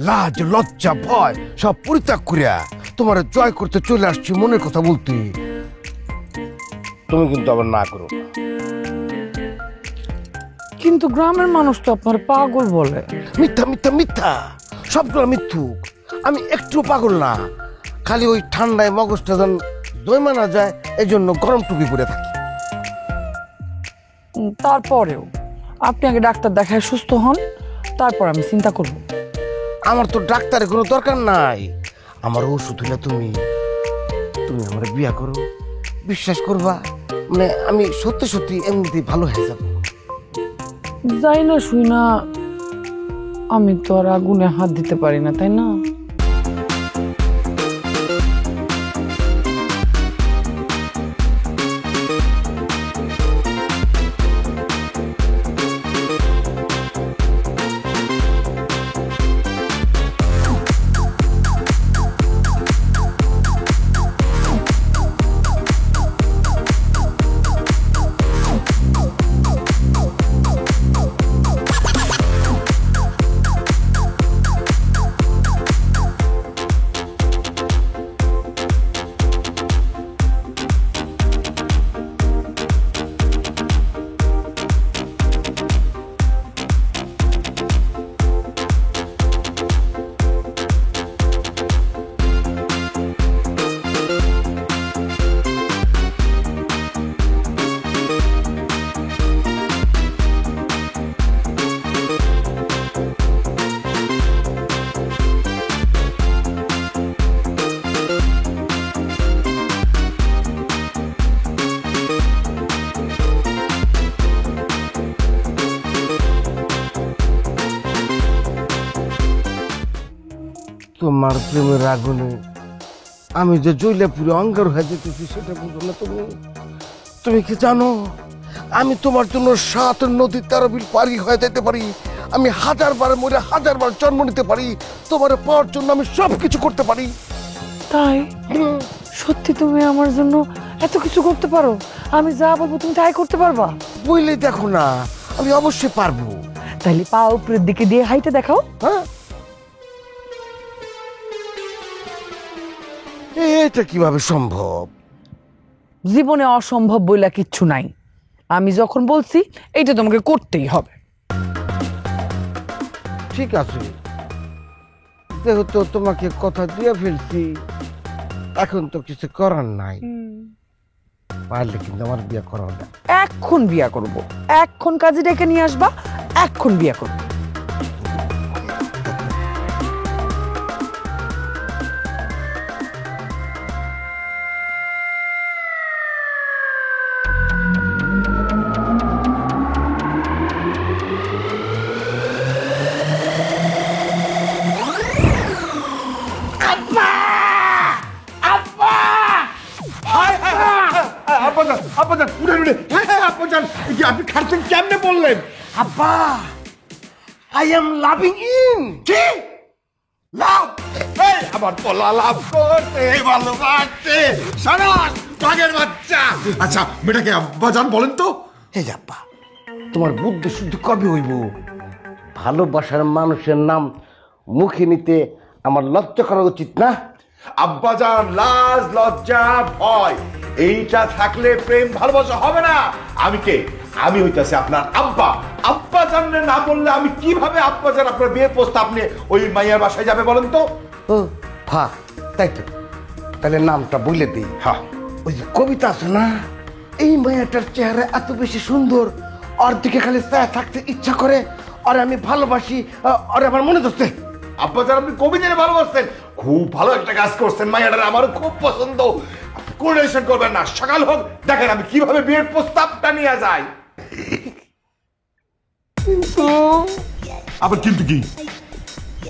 লাজ লজ্জা ভয় সব পরিত্যাগ করিয়া তোমার জয় করতে চলে আসছি মনের কথা বলতে। তুমি কিন্তু আবার না করো না। কিন্তু গ্রামের মানুষ তো আপনার পাগল বলে। মিথ্যা মিথ্যা মিথ্যা, সবগুলো মিথ্যুক। আমি একটু পাগল না, খালি ওই ঠান্ডায় মগজটা যেন দইমা না যায় এই জন্য গরম টুপি পরে থাকি। তারপরেও আপনি আগে ডাক্তার দেখায় সুস্থ হন, তারপর আমি চিন্তা করব। আমার তো ডাক্তারের কোনো দরকার নাই, আমার ওষুধ হলে তুমি তুমি আমার বিয়া করো, বিশ্বাস করবা মানে আমি সত্যি সত্যি এমনিতেই ভালো হয়ে যাব। যাই না শুই না, আমি তো আর আগুনে হাত দিতে পারি না, তাই না? তোমার প্রেমের আগুনে আমি যে জ্বলে পুরো অঙ্গার হয়ে যেতেছি সেটা বুঝো না তুমি। তুমি কি জানো আমি তোমার জন্য 7 নদী 13 বিল পারি হয়ে যেতে পারি, আমি 1000 বার মরে 1000 বার জন্ম নিতে পারি, তোমার পাওয়ার জন্য আমি সব কিছু করতে পারি। তাই? সত্যি তুমি আমার জন্য এত কিছু করতে পারো? আমি যা বলবো তুমি তাই করতে পারবা? বুঝলেই দেখো না, আমি অবশ্যই পারবো। তাইলে পা উপরের দিকে দিয়ে হাইটে দেখাও। হ্যাঁ, এটা কিভাবে সম্ভব? জীবনে অসম্ভব বইলা কিচ্ছু নাই, আমি যখন বলছি এইটা তোমাকে করতেই হবে। ঠিক আছে, যেহেতু তোমাকে কথা দিয়ে ফেলছি এখন তো কিছু করার নাই। পারলে কিন্তু আমার বিয়ে করা না। এখন বিয়া করব, এখন কাজে ডেকে নিয়ে আসবা, এখন বিয়া করব। আপনি খাচ্ছেন কেমনে বললেন? আব্বা, আই এম লাভিং ইন। কি লাভ? এই আমার পোলা লাভ করতে ভালোবাসছে সারাস বাঘের বাচ্চা। আচ্ছা মেয়েটাকে আব্বাজান বলেন তো। এই আব্বা, তোমার বুদ্ধি শুদ্ধি কবে হইব? ভালোবাসার মানুষের নাম মুখে নিতে আমার লজ্জা করা উচিত না? আব্বাজান লাজ লজ্জা ভয় এইটা থাকলে প্রেম ভালোবাসা হবে না। আমি কে? আমি হইতাছি আপনার আব্বা। আব্বাজানের না বললে আমি কিভাবে আব্বাজান আপনার বিয়ের প্রস্তাব নিয়ে ওই মাইয়ার বাসায় যাবে বলেন তো? ও হ্যাঁ, তাই তো, তাহলে নামটা বলে দিই। হ্যাঁ, ওই যে কবিতা আছে না, এই মায়াটার চেহারা এত বেশি সুন্দর, ওর দিকে খালি চায় থাকতে ইচ্ছা করে, আর আমি ভালোবাসি, আর আমার মনে ধরছে। আব্বাজান আপনি কবিদের ভালোবাসতেন, খুব ভালো একটা কাজ করছেন। মাইয়াটার আমারও খুব পছন্দ। কোন টেনশন করবেন না, সকাল হোক দেখেন আমি কিভাবে বিয়ের প্রস্তাবটা নিয়ে যাই। কিন্তু আবার কিন্তু কি?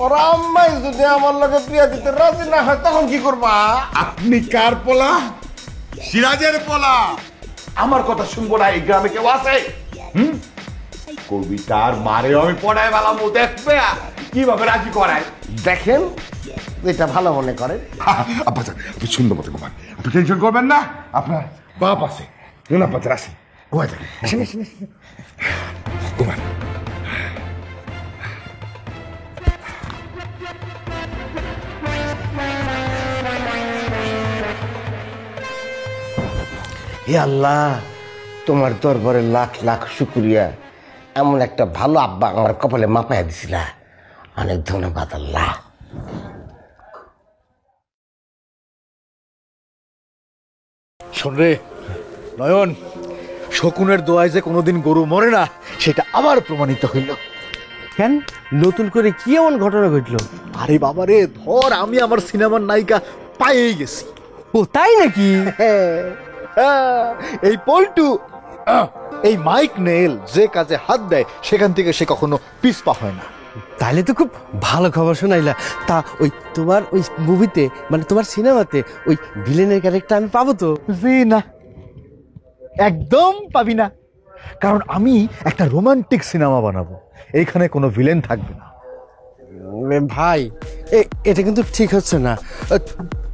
ওরা আম্মাই যদি আমার লগে বিয়ে দিতে রাজি না হয় তখন কি করবা? আপনি কার পোলা? সিরাজের পোলা। আমার কথা শুনবো না এই গ্রামে কেউ আছে? কবিতার মারেও আমি পড়ায় বেলামো, দেখবে কিভাবে রাজি করায়। দেখেন এটা ভালো মনে করেন। আব্বাজান আপনি সুন্দর মতো ঘুমান, আপনি টেনশন করবেন না। আপনার বাপ আছে, আব্বাজান আসেন, ঘুমাই থাকেন, ঘুমান। হে আল্লাহ, তোমার দরবারে লাখ লাখ শুক্রিয়া, এমন একটা ভালো আব্বা আমার কপালে মাপায়া দিছিলা। অনেক ধন্যবাদ আল্লাহ। শোন রে নয়ন, শকুনের দোয়ায় যে কোনোদিন গরু মরে না সেটা আবার প্রমাণিত হইল। কেন, নতুন করে কি এমন ঘটনা ঘটলো? আরে বাবা রে, ধর আমি আমার সিনেমার নায়িকা পাইয়েই গেছি। ও তাই নাকি? এই পল্টু, এই মাইক নেল যে কাজে হাত দেয় সেখান থেকে সে কখনো পিছপা হয় না। তাহলে তো খুব ভালো খবর শোনাইলা। তা ওই তোমার ওই মুভিতে, মানে তোমার সিনেমাতে ওই ভিলেনের ক্যারেক্টার আমি পাবো তো? জি না, একদম পাবি না, কারণ আমি একটা রোমান্টিক সিনেমা বানাবো, এইখানে কোনো ভিলেন থাকবে না। ভাই, এটা কিন্তু ঠিক হচ্ছে না।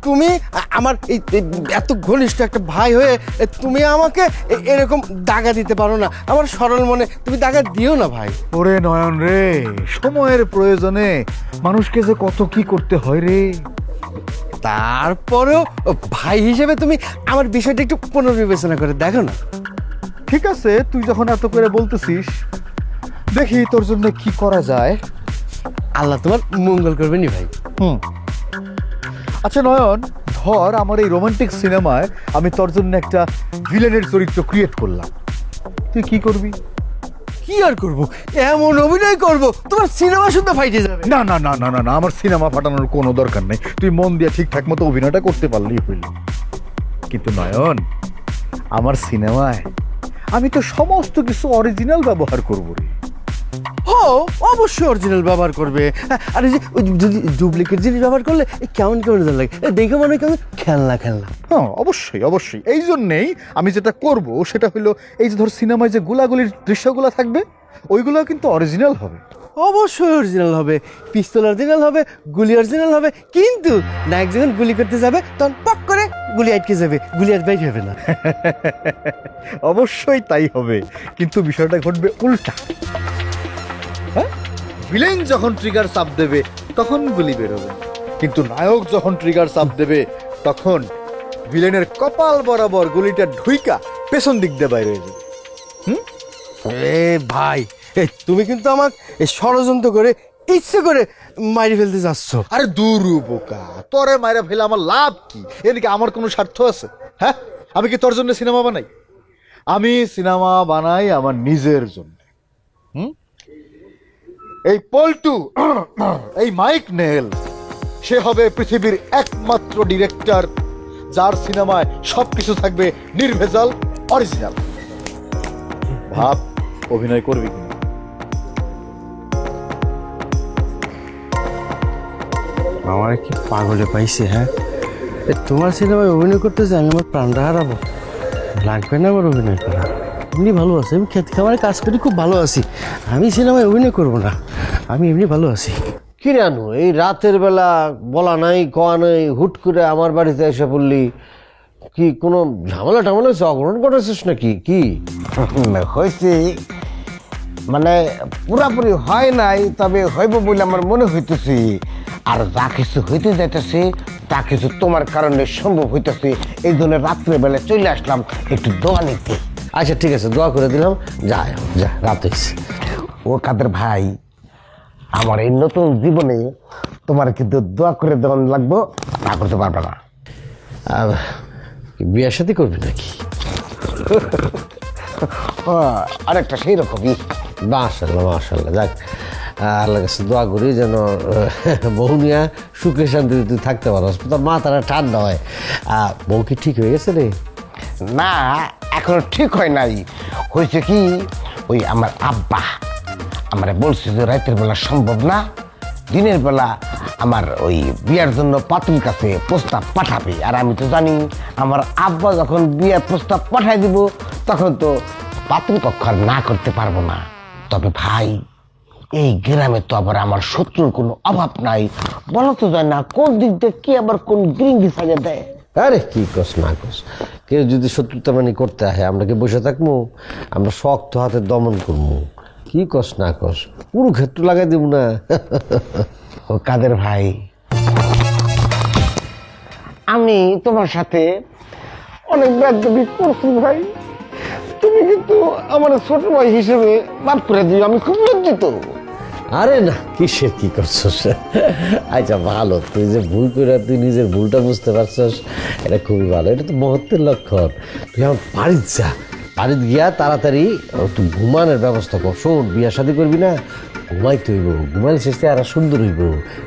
তুমি আমার এই এত ঘনিষ্ঠ একটা ভাই হয়ে তুমি আমাকে এরকম দাগা দিতে পারো না। আমার সরল মনে তুমি দাগা দিও না ভাই। ওরে নয়ন রে, সময়ের প্রয়োজনে মানুষকে যে কত কি করতে হয় রে। তারপরেও ভাই হিসেবে তুমি আমার বিষয়টা একটু পুনর্বিবেচনা করে দেখো না। ঠিক আছে, তুই যখন এত করে বলতেছিস, দেখি তোর জন্য কি করা যায়। আল্লাহ তোমার মঙ্গল করবে নি ভাই। আচ্ছা নয়ন, ধর আমার এই রোমান্টিক সিনেমায় আমি তোর জন্য একটা ভিলেনের চরিত্র ক্রিয়েট করলাম, তুই কি করবি? কি আর করবো, এমন অভিনয় করবো তোমার সিনেমা শুদ্ধ ফাইটে যাবে। না না না না না না, আমার সিনেমা ফাটানোর কোনো দরকার নেই, তুই মন দিয়ে ঠিকঠাক মতো অভিনয়টা করতে পারলেই হইল। কিন্তু নয়ন, আমার সিনেমায় আমি তো সমস্ত কিছু অরিজিনাল ব্যবহার করবো রে। ও অবশ্যই অরিজিনাল ব্যবহার করবে। আর এই যে যদি ডুপ্লিকেট জিনিস ব্যবহার করলে কেমন কেমন লাগে, দেখে মনে হয় কেমন খেলনা খেলনা। হ্যাঁ অবশ্যই অবশ্যই, এই জন্যেই আমি যেটা করব সেটা হলো, এই যে ধর সিনেমায় যে গোলাগুলির দৃশ্যগুলো থাকবে ওইগুলো কিন্তু অরিজিনাল হবে। অবশ্যই অরিজিনাল হবে, পিস্তল অরিজিনাল হবে, গুলি অরিজিনাল হবে। কিন্তু নায়ক যখন গুলি করতে যাবে তখন পক করে গুলি আটকে যাবে, গুলি আর বাইর হবে না। অবশ্যই তাই হবে, কিন্তু বিষয়টা ঘটবে উল্টা। হ্যাঁ, ভিলেন যখন ট্রিগার চাপ দেবে তখন গুলি বেরোবে, কিন্তু নায়ক যখন ট্রিগার চাপ দেবে তখন ভিলেনের কপাল বরাবর গুলিটা ঢুইকা পেছন দিক দিয়ে বাইরে হয়ে যাবে। এ ভাই, তুমি কিন্তু আমার ষড়যন্ত্র করে ইচ্ছে করে মারি ফেলতে যাচ্ছ। আরে দূর বোকা, তোরে মাইরা ফেলে আমার লাভ কি? এদিকে আমার কোনো স্বার্থ আছে? হ্যাঁ, আমি কি তোর জন্য সিনেমা বানাই? আমি সিনেমা বানাই আমার নিজের জন্য। এই পল্টু, এই মাইক নেল, সে হবে পৃথিবীর একমাত্র ডিরেক্টর যার সিনেমায় সবকিছু থাকবে নির্ভেজাল, অরিজিনাল। ভাব অভিনয় করবি কিনা? আমার কি পাগলে পাইছে? হ্যাঁ, তোমার সিনেমায় অভিনয় করতে যে আমি আমার প্রাণটা হারাবো? লাগবে না আমার অভিনয় করা, এমনি ভালো আছি। আমি খেতে খাবারে কাজ করি, খুব ভালো আছি। আমি সিনেমায় অভিনয় করবো না, আমি এমনি ভালো আছি। কি রানু, এই রাতের বেলা বলা নাই কয়া নাই, হুট করে আমার বাড়িতে এসে পড়লি। কি কোনো ঝামেলা টামেলা হয়েছে, অগ্রহণ করেছিস নাকি? কি হয়েছে মানে পুরাপুরি হয় নাই, তবে হইব বলে আমার মনে হইতেছে। আর যা কিছু হইতে যাইতেছে তা কিছু তোমার কারণে সম্ভব হইতেছে। এই জন্য রাত্রেবেলা চলে আসলাম একটু দোয়া নিতে। আচ্ছা ঠিক আছে, দোয়া করে দিলাম। যা যা, রাত হয়েছে। ও কাদের ভাই, আমার এই নতুন জীবনে তোমার কিন্তু দোয়া করে দেওয়া লাগবো, তা করতে পারবে না। বিয়ের সাথে করবি নাকি? আরেকটা সেই রকমই। মাশাআল্লাহ মাশাআল্লাহ, যাক আল্লাহ কাছে দোয়া করি যেন বউ নিয়ে সুখে শান্তিতে তুই থাকতে পারস, তোর মাথাটা ঠান্ডা হয়। বউ কি ঠিক হয়ে গেছে রে? না, এখনো ঠিক হয় নাই। হয়েছে কি, ওই আমার আব্বা আমার বলছে যে রাতের বেলা সম্ভব না, দিনের বেলা আমার ওই বিয়ার জন্য পাত্রীর কাছে প্রস্তাব পাঠাবে। আর আমি তো জানি আমার আব্বা যখন বিয়ার প্রস্তাব পাঠাই দিব তখন তো পাত্রপক্ষ আর না করতে পারবো না। তবে ভাই, এই গ্রামে তো আবার আমার শত্রুর কোনো অভাব নাই, বলা তো যায় না কোন দিক দিয়ে কি আবার কোন গৃঙ্গি সাজা দেয়। আরে কি কস না কস, কেউ যদি শত্রুতা মানে করতে আসে আমরা কি বসে থাকবো? আমরা শক্ত হাতে দমন করবো। কি কস না কস, পুরো ক্ষেত্র লাগাই দেব না। ও কাদের ভাই, আমি তোমার সাথে অনেক বেদবি করছি ভাই। তুমি কিন্তু আমার ছোট ভাই হিসেবে মাফ করে দিও, আমি খুব লজ্জিত। আরে না, কিসের কি করছস? আচ্ছা ভালো, তুই যে ভুল করে তুই নিজের ভুলটা বুঝতে পারছস, এটা খুবই ভালো। এটা তো মহত্বের লক্ষণ। তুই আমার বাড়িতে যা, বাড়িতে গিয়া তাড়াতাড়ি তুই ঘুমানোর ব্যবস্থা কর। শোন, বিয়া শাদী করবি না, ঘুমাইতে হইব। ঘুমাইলে শেষে আর সুন্দর হইব,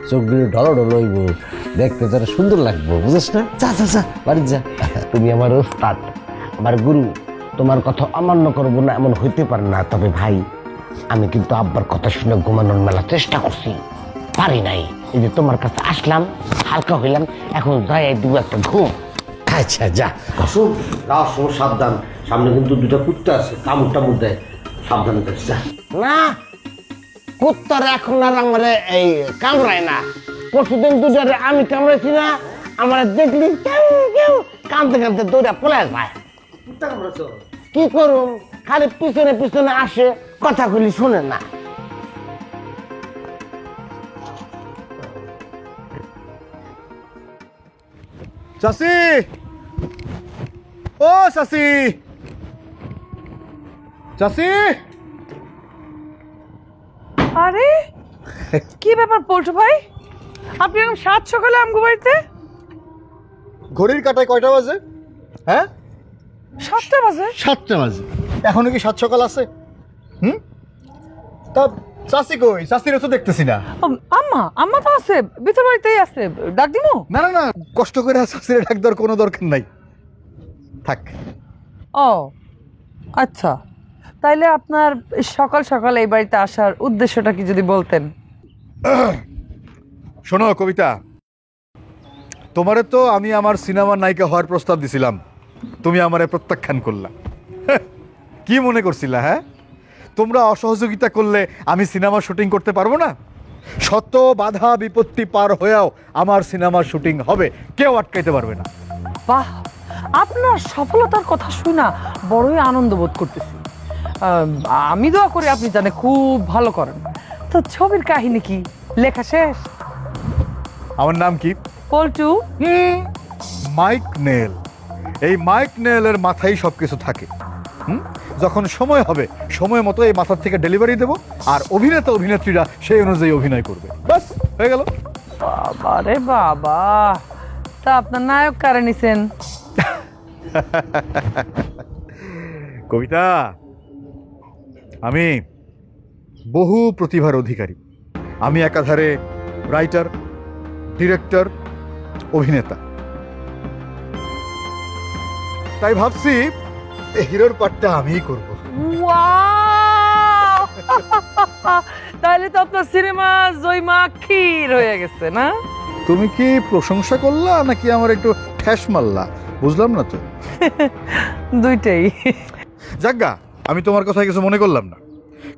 চোখগুলো ঢলো ঢলো হইব, দেখতে তো আর সুন্দর লাগবো, বুঝিস না? যা যা যা, বাড়িতে যা। তুমি আমার ওস্তাদ, আমার গুরু, তোমার কথা অমান্য করবো না এমন হইতে পারে না। তবে ভাই, আমি কিন্তু আব্বার কথা শুনে ঘুমানোর মেলা চেষ্টা করছি, পারি নাই। এই যে তোমার কাছে আসলাম, হালকা হইলাম, এখন যাই দিব একটা ঘুম। আচ্ছা যা। শোন, যাওয়ার সময় সাবধান, সামনে কিন্তু দুটা কুত্তা আছে, কামড় টামড় দেয়, সাবধানে থাকিস। যা। না, কুত্তার এখন আর আমার এই কামড়ায় না। পরশুদিন দুটারে আমি কামড়াইছি না, আমার দেখলি কেউ কেউ কাঁদতে কাঁদতে দৌড়া পলে যায়। কি করুম, খালি পিছনে পিছনে আসে, কথাগুলি শুনে না। চাচি, ও চাচি, চাচি। আরে কি ব্যাপার পল্টু ভাই, আপনি এরকম সাত সকালে আমগো বাড়িতে? ঘড়ির কাঁটায় কয়টা বাজে? হ্যাঁ, 7টা বাজে। 7টা বাজে। এখনো কি 7 সকাল আছে? তা চাচি কই? চাচিরও তো দেখতেছি না। আম্মা আম্মা তো আছে, ভিতর বাড়িতেই আছে, ডাক দিমু? না না না, কষ্ট করে চাচির ডাক দেওয়ার কোনো দরকার নাই, থাক। ও আচ্ছা, তাইলে আপনার সকাল সকাল এই বাড়িতে আসার উদ্দেশ্যটা কি যদি বলতেন? শোনো কবিতা, তোমারে তো আমি আমার সিনেমার নায়িকা হওয়ার প্রস্তাব দিছিলাম, তুমি আমারে প্রত্যাখ্যান করলা। কি মনে করছিলা? হ্যাঁ, তোমরা অসহযোগিতা করলে আমি সিনেমার শুটিং করতে পারবো না? শত বাধা বিপত্তি পার হয়েও আমার সিনেমার শুটিং হবে, কেউ আটকাইতে পারবে না। বাহ, আপনার সফলতার কথা শুনা বড়ই আনন্দ বোধ করতেছি। আমি দোয়া করি আপনি জানে খুব ভালো করেন। তো ছবির কাহিনী কি, লেখা শেষ? আমার নাম কি? পল্টু। মাইক নেল। এই মাইক নেলের মাথায় সবকিছু থাকে। যখন সময় হবে, সময় মতো এই মাথার থেকে ডেলিভারি দেব, আর অভিনেতা অভিনেত্রীরা সেই অনুযায়ী অভিনয় করবে, বাস হয়ে গেল। বাবা রে বাবা, তা আপনার নায়ক কারে নিছেন? কবিতা, আমি বহু প্রতিভার অধিকারী। আমি একাধারে রাইটার, ডিরেক্টর, অভিনেতা। তাই ভাবছি এই হিরোর পার্টটা আমিই করব। ওয়াও! তাহলে তো আপনার সিনেমা জয়মা ক্ষীর হয়ে গেছে না? তুমি কি প্রশংসা করলা নাকি আমার একটু ঠ্যাস মারলা, বুঝলাম না তো। দুইটাই। যাজ্ঞা, আমি তোমার কথায় কিছু মনে করলাম না,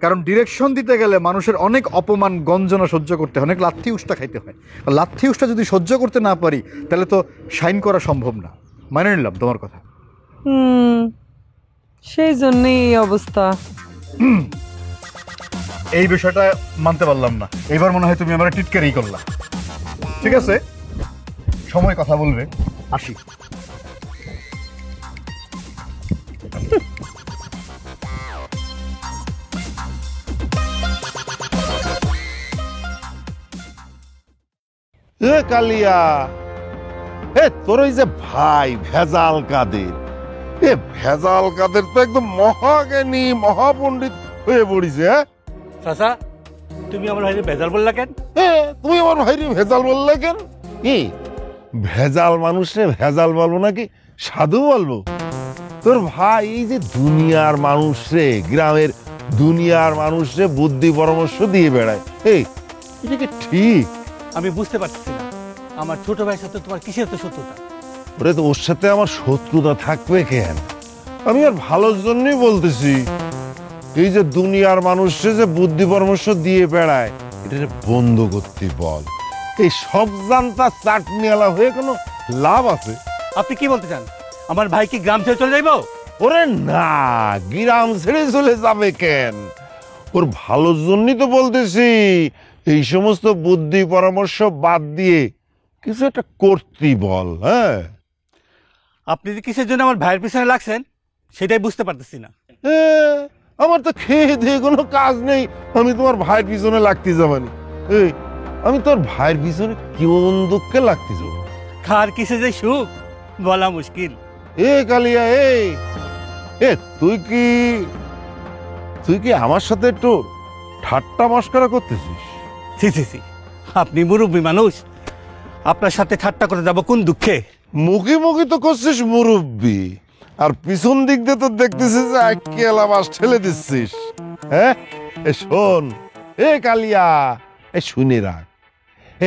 কারণ ডিরেকশন দিতে গেলে মানুষের অনেক অপমান গঞ্জনা সহ্য করতে হয়, অনেক লাথি উষ্টা খাইতে হয়। লাথি উষ্টা যদি সহ্য করতে না পারি, তাহলে তো শাইন করা সম্ভব না। মানে নিলাম তোমার কথা। সেই জন্যই এই অবস্থা। এই বিষয়টা মানতে পারলাম না, এবার মনে হয় তুমি আমার টিটকারি করলা। ঠিক আছে, সময় কথা বলবে, আসি। এ কালিয়া, এ তোর ওই যে ভাই ভেজাল কাদের, এ ভেজাল কাদের তো একদম মহাজ্ঞানী মহাপণ্ডিত হয়ে পড়িছে। হ্যাঁ চাচা, তুমি আমার ভাইকে ভেজাল বললা কেন? তুমি আমার ভাইরে ভেজাল বললে কেন? কি ভেজাল মানুষরে ভেজাল বলবো নাকি সাধু বলবো? তোর ভাই এই যে দুনিয়ার মানুষরে, গ্রামের দুনিয়ার মানুষরে বুদ্ধি পরামর্শ দিয়ে বেড়ায়, এই এটা কি ঠিক? আমি বুঝতে পারছি না, আমার ছোট ভাইয়ের সাথে তোমার কিসের তো শত্রুতা? ওরে তো ওর সাথে আমার শত্রুতা থাকবে কেন? আমি আর ভালোর জন্যই বলতেছি। এই যে দুনিয়ার মানুষে যে বুদ্ধি পরামর্শ দিয়ে বেড়ায়, এটা বন্ধ করতে বল। এই সব জানতা চাটনিওয়ালা হয়ে কোনো লাভ আছে? আপনি কি বলতে চান? আমার ভাই কি গ্রাম ছেড়ে চলে যাইব? ওরে না, গ্রাম ছেড়ে চলে যাবে কেন? ওর ভালোর জন্যই তো বলতেছি, এই সমস্ত বুদ্ধি পরামর্শ বাদ দিয়ে কিছু একটা করতে বল। হ্যাঁ, আপনি যে কিসের জন্য আমার ভাইয়ের পিছনে লাগছেন সেটাই বুঝতে পারতেছি না। আমার তো খেয়ে দিয়ে কোনো কাজ নেই, আমি তোমার ভাইয়ের পিছনে লাগতে যাবানি। এই আমি তোর ভাইয়ের পিছনে কোন দুঃখে লাগতে যাব? খার কিসে যে সুখ বলা মুশকিল। এ কালিয়া, এ তুই কি আমার সাথে একটু ঠাট্টা মস্করা করতেছিস? ছি ছি ছি, আপনি মুরব্বী মানুষ, আপনার সাথে ঠাট্টা করে যাব কোন দুঃখে? মুখে মুখে তো করছিস মুরব্বি, আর পিছন দিক দিয়ে তো দেখতেছিস যে আইকেলা মাছ ঠেলে দিচ্ছিস। হ্যাঁ, এ শোন, এ কালিয়া, এ শুনে রাখ,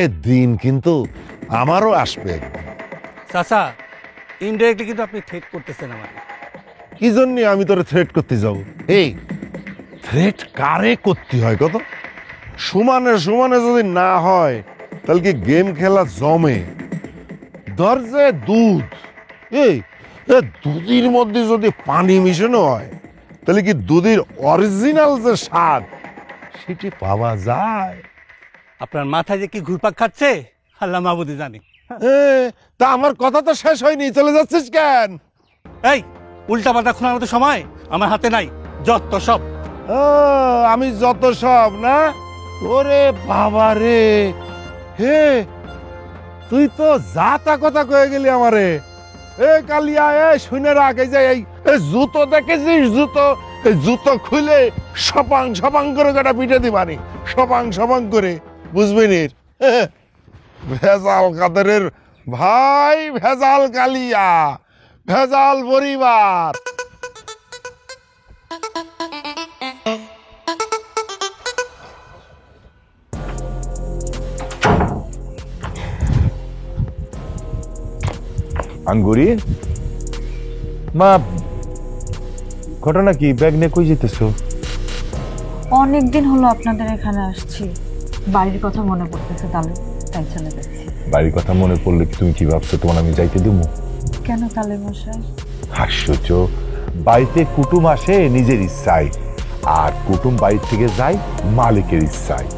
এ দিন কিন্তু আমারও আসবে। চাচা, ইনডাইরেক্টলি কিন্তু আপনি থ্রেট করতেছেন আমাকে। কি জন্য আমি তোরে থ্রেট করতে যাব? এই থ্রেট কারে করতে হয় কত? সমানে সমানে যদি না হয় তাহলে কি গেম খেলা জমে? ধর যে দুধ, এই দুধের মধ্যে যদি পানি মিশানো হয় তাহলে কি দুধের অরিজিনাল যে স্বাদ সেটি পাওয়া যায়? আপনার মাথায় যে কি ঘুরপাক খাচ্ছে আল্লাহ মাহবুদি জানে। তা আমার কথা তো শেষ হয়নি, চলে যাচ্ছিস কেন? এই উল্টা পাল্টা খোলার মতো সময় আমার হাতে নাই, যত সব। আমি যত সব না? ওরে বাবা রে, হে তুই তো যা তা কথা কয়ে গেলি আমারে। এ কালিয়া, শুনে রাখ, এই যে এই জুতো দেখেছিস, জুতো খুলে সপাং সপাং করে কাটা পিঠে দিবানি, সপাং সপাং করে, বুঝবি নি? ভেজাল কাদেরের ভাই, ভেজাল কালিয়া, ভেজাল পরিবার। আঙ্গুরি মা, ঘটনা কি? ব্যাগ নিয়ে কই যেতেছো? অনেকদিন হলো আপনাদের এখানে আসছি, বাড়ির কথা মনে পড়তেছে তাই চলে যাচ্ছি। বাড়ির কথা মনে পড়লে কি তুমি কি ভাবছো তোমার আমি যাইতে দেবো? কেন তালে মশাই? হাস্যচ, বাড়িতে কুটুম আসে নিজের ইচ্ছায়, আর কুটুম বাড়ি থেকে যায় মালিকের ইচ্ছায়।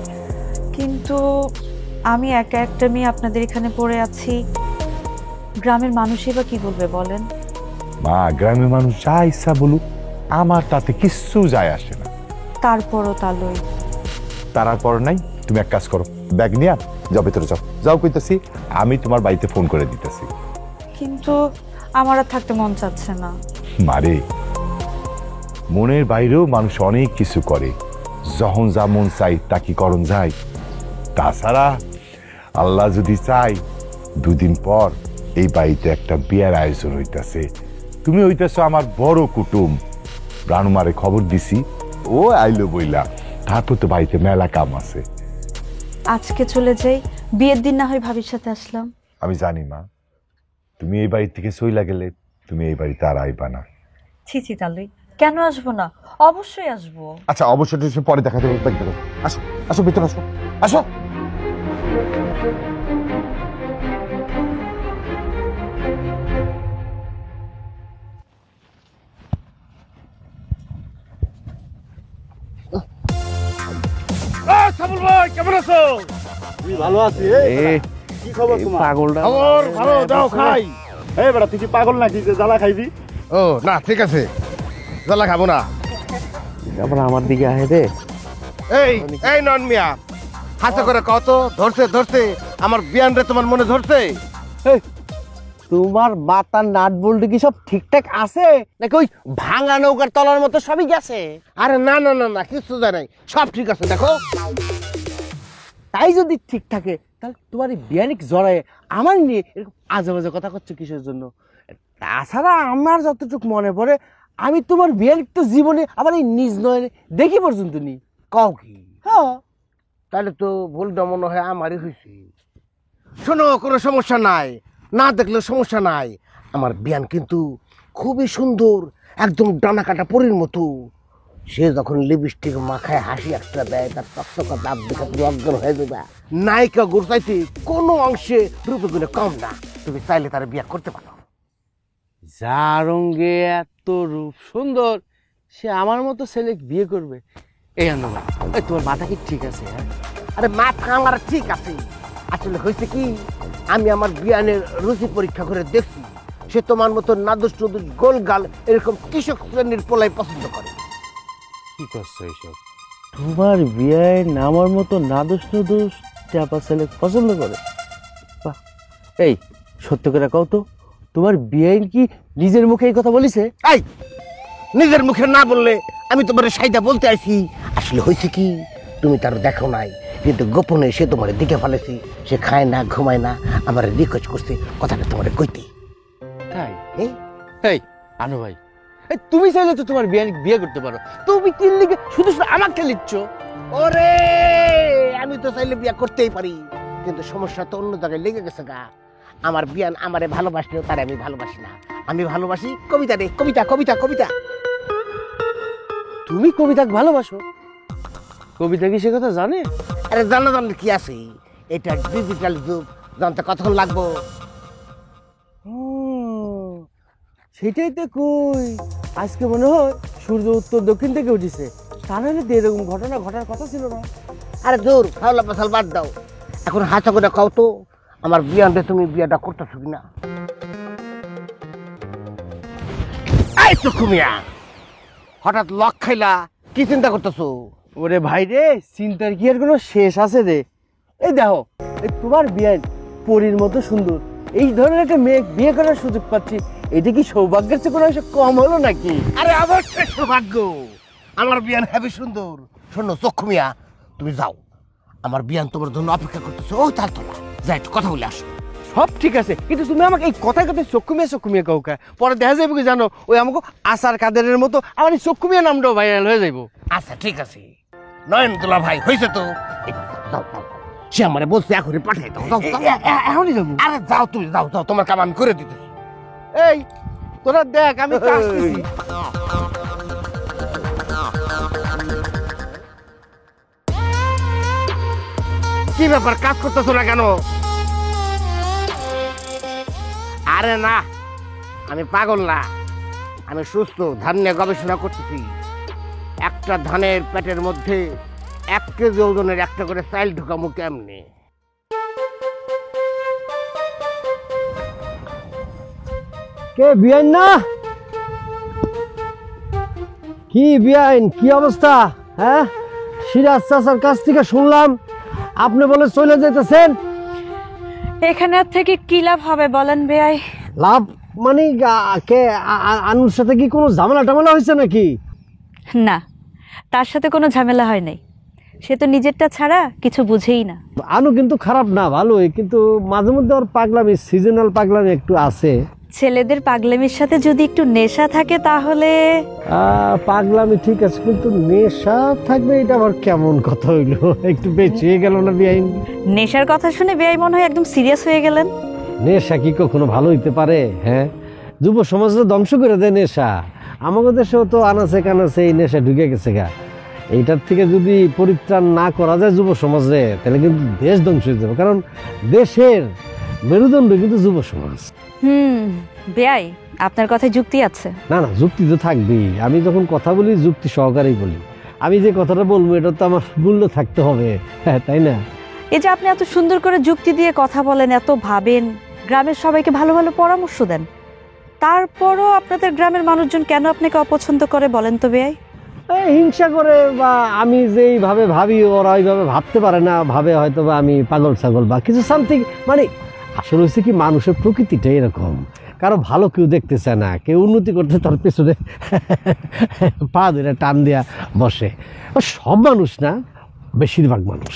কিন্তু আমি একা একটা মেয়ে আপনাদের এখানে পড়ে আছি, গ্রামের মানুষই বা কি বলবে বলেন? মা, গ্রামের মানুষ যা ইচ্ছা বলুক, আমার তাতে কিচ্ছু যায় আসে না। তারপরও তালই তার পর নাই, তুমি এক কাজ করো, ব্যাগ নিয়ে যাও, ভেতরে যাও, যাও কইতেছি, আমি তোমার বাড়িতে ফোন করে দিতেছি। কিন্তু আমার আর থাকতে মন চাচ্ছে না। মারে, মনের বাইরেও মানুষ অনেক কিছু করে, যখন যা মন চাই তা কি করণ যায়? তাছাড়া আল্লাহ যদি চাই, দুদিন পর এই বাড়িতে একটা বিয়ের আয়োজন হইতাছে। তুমি হইতেছ আমার বড় কুটুম, রানুমারে খবর দিছি, ও আইলো বইলা, তারপর তো বাড়িতে মেলা কাম আছে। আজকে চলে যাই, বিয়ের দিন না হয় ভাবির সাথে আসলাম। আমি জানি মা, তুমি এই বাড়ি থেকে চইলা গেলে তুমি এই বাড়িতে আর আইবা না। ছি ছি তালই, কেন আসবো না? অবশ্যই আসবো। আচ্ছা, অবশ্যই পরে দেখা যাবে। আসো আসো, ভিতরে আসো, আসো। কেমন আছো? ভালো আছি। কি খবর তোমার? পাগলটা ভালো, দাও খাই। এই বেটা, তুই কি পাগল নাকি যে জ্বালা খাইবি? ও না, ঠিক আছে, জ্বালা খাবো না। আবার আমার দিকে আহে রে। এই নন মিয়া, হাতে করে কত ধরছে আমার বিয়ান রে, তোমার মনে ধরছে? তোমার মাথার নাট বল্টু কি সব ঠিকঠাক আছে নাকি ওই ভাঙা নৌকার তলার মতো সবই গেছে? আরে না না না না, কিছু যায় নাই, সব ঠিক আছে। দেখো, তাই যদি ঠিক থাকে তাহলে তোমার এই বিয়ানিক জড়ায় আমার নিয়ে এরকম আজে বাজে কথা করছো কিসের জন্য? তাছাড়া আমার যতটুকু মনে পড়ে, আমি তোমার বিয়ানিক তো জীবনে আবার এই নিজ নয় দেখি পর্যন্ত নি। কও কি? হ্যাঁ, তাহলে তো ভুলটা মনে হয় আমারই হয়েছে। শোনো, কোনো সমস্যা নাই, না দেখলে সমস্যা নাই। আমার বিয়ান কিন্তু খুবই সুন্দর, একদম ডানা কাটা পরীর মতো। সে যখন লিপস্টিক মাখায় হাসি একটা দেয়, তার টকটকা দাঁত দেখে তুমি অজ্ঞান হয়ে যাবে। নায়িকা গোরসাইতে কোনো অংশে রূপে গুণে কম না, তুমি চাইলে তার বিয়ে করতে পারো। যা রঙ্গে এত রূপ সুন্দর, সে আমার মতো ছেলে বিয়ে করবে? এই আন্দোলন, তোমার মাথা কি ঠিক আছে? হ্যাঁ, আরে মাথা আমার ঠিক আছে। আসলে হয়েছে কি, আমি আমার বিয়ানের রুচি পরীক্ষা করে দেখছি, সে তোমার মতো নাদুস নুদুস গোল গাল এরকম কৃষক শ্রেণীর পোলাই পছন্দ করে। কি করছো এইসব? তোমার বিয়ে আমার মতো নাদুস নুদুস চাপা ছেলে পছন্দ করে? বাহ! এই সত্য করে কও তো, তোমার বিয়ে কি নিজের মুখে এই কথা বলিছে? এই নিজের মুখে না বললে আমি তোমার সাইডা বলতে আইছি। আসলে হয়েছে কি, তুমি তার দেখো নাই, কিন্তু গোপনে সে তোমার দিকে ফেলেছি। সে খায় না, ঘুমায় না, আমার রিকোয়েস্ট করছে কথাটা তোমার কইতে। তাই? এই, এই আনো ভাই, এই তুমি চাইলে তো তোমার বিয়ে বিয়ে করতে পারো, তুমি কি লিগে শুধু শুধু আমাকে লিখছো? ওরে আমি তো চাইলে বিয়ে করতেই পারি, কিন্তু সমস্যা তো অন্য জায়গায় লেগে গেছে গা। আমার বিয়ান আমারে ভালোবাসলেও তারে আমি ভালোবাসি না। আমি ভালোবাসি কবিতা রে, কবিতা কবিতা কবিতা। তুমি কবিতাকে ভালোবাসো? কবিতা কি সে কথা জানে? আরে জানা জানলে কি আছে, এটা ডিজিটাল যুগ, জানতে কতক্ষণ লাগবো? ও, সেটাই তো কই, আজকে মনে হয় সূর্য উত্তর দক্ষিণ থেকে উঠেছে, তা নাহলে তো এরকম ঘটনা ঘটার কথা ছিল না। আরে দূর, ফাউলা পাছাল বাদ দাও। এখন হাসা করে কও তো, আমার বিয়ানটা তুমি বিয়াটা করতেছো কিনা? এই তো কুমিয়া, হঠাৎ লক খাইলা, কি চিন্তা করতেছো? ওরে ভাই রে, চিন্তার কি আর কোনো শেষ আছে রে? এই দেখো, এই তোমার বিয়ে পরীর মতো সুন্দর, এই ধরনের একটা মেয়ে বিয়ে করার সুযোগ পাচ্ছি, এটা কি সৌভাগ্যের চেয়ে কোনো অংশ কম হলো নাকি? আরে অবশ্যই সৌভাগ্য, আমার বিয়ান হেবি সুন্দর। শোনো চক্ষু মিয়া, তুমি যাও, আমার বিয়ান তোমার জন্য অপেক্ষা করতেছো। ও তাল তোলা, যাই একটু কথা বলে আসো। সব ঠিক আছে, কিন্তু তুমি আমাকে এই কথায় কথায় চক্ষুমিয়া কাউকে পরে দেখা যাবে কি জানো, ওই আমাকে আসার কাদেরের মতো আমার এই চক্ষুমিয়া নামটাও ভাইরাল হয়ে যাইব। আচ্ছা ঠিক আছে, নয়ন তোলা ভাই হয়েছে তো, যাও যাও, সে আমারে বলছে এখনই পাঠিয়ে দাও। যাও যাও। এখনই যাবো? আরে যাও তুমি, যাও যাও, তোমার কাম আমি করে দিতেছি। এই তোরা দেখ আমি আসতেছি। কি ব্যাপার, কাজ করতেছো না কেন? আরে না, আমি পাগল না, আমি সুস্থ, ধান নিয়ে গবেষণা করতেছি। একটা ধানের পেটের মধ্যে 1 কেজি ওজনের একটা করে চাইল ঢুকামু কেমনে? কে বিয়াইন না? কি বিয়াইন, কি অবস্থা? হ্যাঁ, সিরাজ চাচার কাছ থেকে শুনলাম আপনি বলে চলে যেতেছেন। এখানে আর থেকে কি লাভ হবে বলেন বেয়াই? লাভ মানে কে আনুর সাথে কি কোনো ঝামেলা টামেলা হয়েছে নাকি? না, তার সাথে কোনো ঝামেলা হয় নাই। সে তো নিজেরটা ছাড়া কিছু বুঝেই না। আনু কিন্তু খারাপ না, ভালোই, কিন্তু মাঝে মধ্যে ওর পাগলামি, সিজনাল পাগলামি একটু আছে। ছেলেদের পাগলামির সাথে যদি একটু নেশা থাকে তাহলে। পাগলামি ঠিক আছে, কিন্তু নেশা থাকবে এটা আবার কেমন কথা হইলো? একটু বেঁচে গেল না বিয়াইন? নেশার কথা শুনে বেয়াই মনে হয় একদম সিরিয়াস হয়ে গেলেন। নেশা কি কখনো ভালো হইতে পারে? হ্যাঁ, যুব সমাজটা ধ্বংস করে দেয় নেশা। আমাদের দেশেও তো আনাচে কানাচে এই নেশা ঢুকে গেছে গা। এইটার থেকে যদি পরিত্রাণ না করা যায় যুব সমাজে, তাহলে কিন্তু দেশ ধ্বংস হয়ে যাবে, কারণ দেশের মেরুদণ্ড কিন্তু যুব সমাজ। বেয়াই, আপনার কথায় যুক্তি আছে। না না, যুক্তি তো থাকবেই। আমি যখন কথা বলি যুক্তি সহকারেই বলি। আমি যে কথাটা বলবো এটা তো আমার মূল্য থাকতে হবে, হ্যাঁ তাই না? এই যে আপনি এত সুন্দর করে যুক্তি দিয়ে কথা বলেন, এত ভাবেন, গ্রামের সবাইকে ভালো ভালো পরামর্শ দেন, তারপরও আপনাদের গ্রামের মানুষজন কেন আপনাকে অপছন্দ করে বলেন তো বেয়াই? হিংসা করে, বা আমি যেইভাবে ভাবি ওরা ওইভাবে ভাবতে পারে না, ভাবে হয়তো বা আমি পাগল ছাগল বা কিছু সামথিং। মানে আসলে হচ্ছে কি, মানুষের প্রকৃতিটা এরকম, কারো ভালো কেউ দেখতে চায় না, কেউ উন্নতি করতে তার পেছনে পা ধরে টান দেয়া বসে। সব মানুষ না, বেশিরভাগ মানুষ।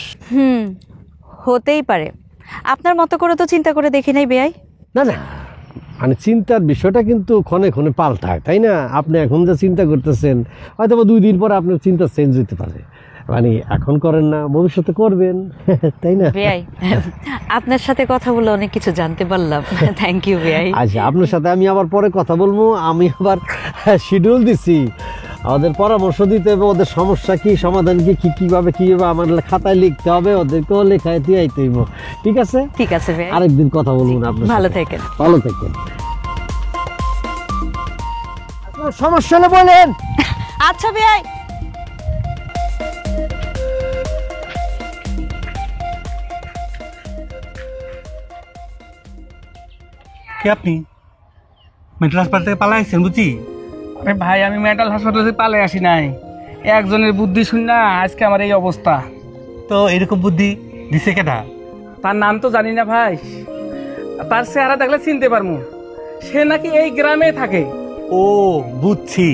হতেই পারে, আপনার মতো করে তো চিন্তা করে দেখি নাই বেয়াই। না না, মানে চিন্তার বিষয়টা কিন্তু ক্ষণে ক্ষণে পাল্টায়, তাই না? আপনি এখন যা চিন্তা করতেছেন হয়তো বা 2 দিন পরে আপনার চিন্তা চেঞ্জ হতে পারে। মানে এখন করেন না, ভবিষ্যতে করবেন, তাই না? বেয়াই, আপনার সাথে কথা বলে অনেক কিছু জানতে পারলাম। থ্যাংক ইউ বেয়াই। আচ্ছা, আপনার সাথে আমি আবার পরে কথা বলবো। আমি আবার শিডিউল দিছি, ওদের পরামর্শ দিতে হবে, ওদের সমস্যা কি, সমাধান কি, কিভাবে আমার খাতায় লিখতে হবে, ওদেরকেও লেখায় দিয়ে আইতে হইব। ঠিক আছে? ঠিক আছে বেয়াই, আরেকদিন কথা বলবো না আপনার। ভালো থাকেন। ভালো থাকেন। সমস্যা হলে বলেন। আচ্ছা বেয়াই। কে আপনি? মেন্টাল হাসপাতাল থেকে পালাই আসছেন বুঝি? আরে ভাই, আমি মেন্টাল হাসপাতাল থেকে পালে আসি নাই, একজনের বুদ্ধি শুন না আজকে আমার এই অবস্থা। তো এরকম বুদ্ধি দিছে কেটা? তার নাম তো জানি না ভাই, তার চেহারা দেখলে চিনতে পারবো। সে নাকি এই গ্রামে থাকে। ও বুঝছি,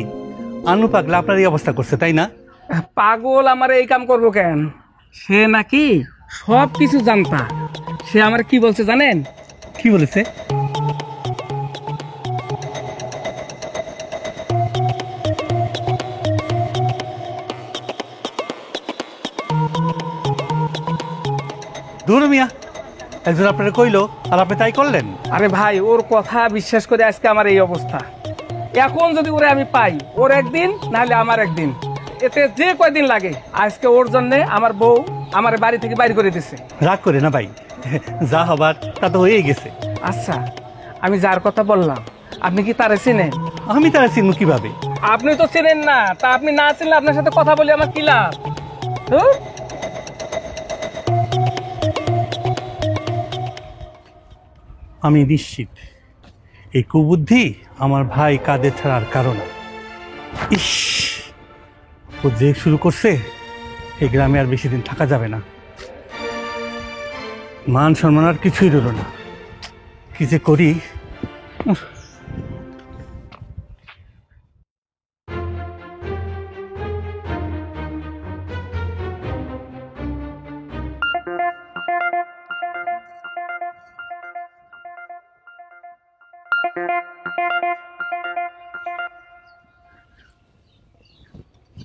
আনু পাগলা আপনার এই অবস্থা করছে তাই না? পাগল আমার এই কাম করবো কেন? সে নাকি সব কিছু জানতা। সে আমার কি বলছে জানেন? কি বলেছে? দূর মিয়া, একজন আপনারা কইলো আর আপনি তাই করলেন? আরে ভাই, ওর কথা বিশ্বাস করে আজকে আমার এই অবস্থা। এখন যদি ওরে আমি পাই, ওর একদিন নাহলে আমার একদিন, এতে যে কয়দিন লাগে, আজকে ওর জন্য আমার বউ আমার বাড়ি থেকে বাইর করে দিছে। রাগ করে না ভাই, যা হবার তা তো হয়েই গেছে। আচ্ছা, আমি যার কথা বললাম আপনি কি তারে চেনেন? আমি তারা চিনব কিভাবে? আপনি তো চেনেন না, তা আপনি না চিনলে আপনার সাথে কথা বলে আমার কি লাভ? ধুর। আমি নিশ্চিত এই কুবুদ্ধি আমার ভাই কাদের ছাড়ার কারণ। ইস, ও যে শুরু করছে, এই গ্রামে আর বেশি দিন থাকা যাবে না। মান সম্মান আর কিছুই রইল না। কি যে করি।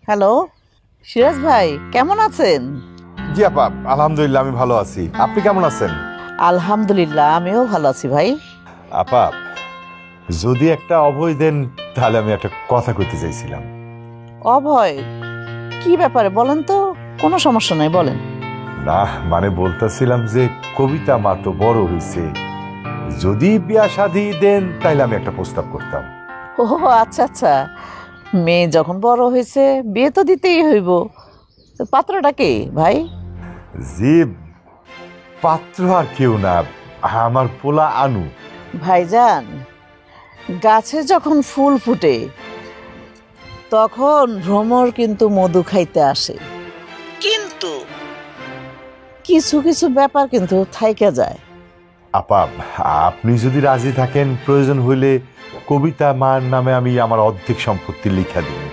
হ্যালো সিরাজ ভাই, কেমন আছেন? জি আপা, আলহামদুলিল্লাহ আমি ভালো আছি। আপনি কেমন আছেন? আলহামদুলিল্লাহ, আমিও ভালো আছি ভাই। আপা, যদি একটা অভয় দেন তাহলে আমি একটা কথা কইতে চাইছিলাম। অভয়? কি ব্যাপারে বলেন তো, কোনো সমস্যা নাই, বলেন। না মানে বলতেছিলাম যে কবিতা মা তো বড় হয়েছে, যদি বিয়া শাদী দেন তাইলে আমি একটা প্রস্তাব করতাম। ও আচ্ছা আচ্ছা, মেয়ে যখন বড় হয়েছে বিয়ে তো দিতেই হইব। তো পাত্রটা কে ভাই? যে পাত্র আর কেউ না, আমার পোলা আনু। ভাইজান, গাছে যখন ফুল ফুটে তখন ভ্রমর কিন্তু মধু খাইতে আসে, কিন্তু কিছু কিছু ব্যাপার কিন্তু থাইকা যায়। আপা, আপনি যদি রাজি থাকেন, প্রয়োজন হইলে কবিতা মার নামে আমি আমার অর্ধেক সম্পত্তি লিখা দিই।